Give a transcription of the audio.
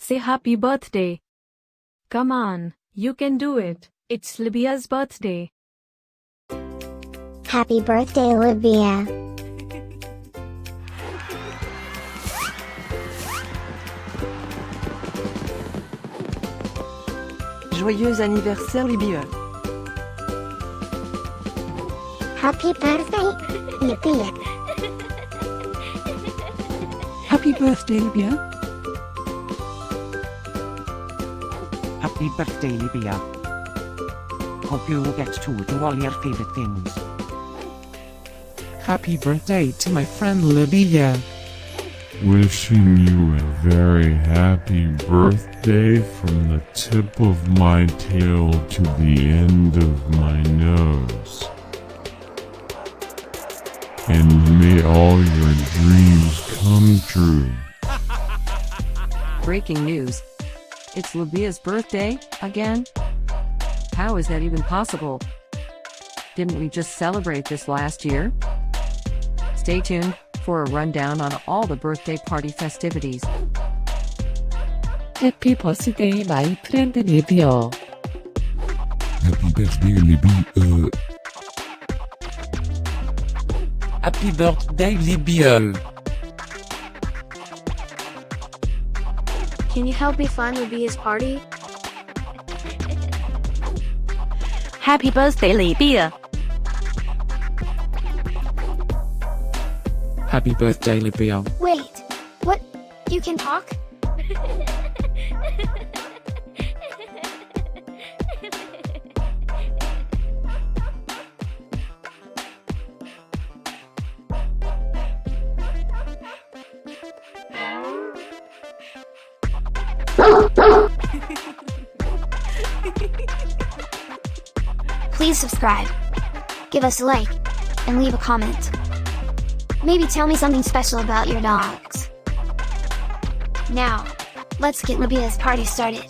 Say happy birthday. Come on, you can do it. It's Libya's birthday. Happy birthday, Libya. Joyeux anniversaire Libiya. Happy birthday, Libya. Happy birthday, Libya. Happy birthday, Libiya. Hope you get to do all your favorite things. Happy birthday to my friend Libiya. Wishing you a very happy birthday from the tip of my tail to the end of my nose. And may all your dreams come true. Breaking news. It's Libya's birthday, again? How is that even possible? Didn't we just celebrate this last year? Stay tuned for a rundown on all the birthday party festivities. Happy birthday, my friend Libya. Happy birthday, Libya. Happy birthday, Libya. Can you help me find Libya's party? Happy birthday, Libya. Happy birthday, Libya. Wait, what? You can talk? Please subscribe, give us a like, and leave a comment. Maybe tell me something special about your dogs. Now, let's get Libya's party started.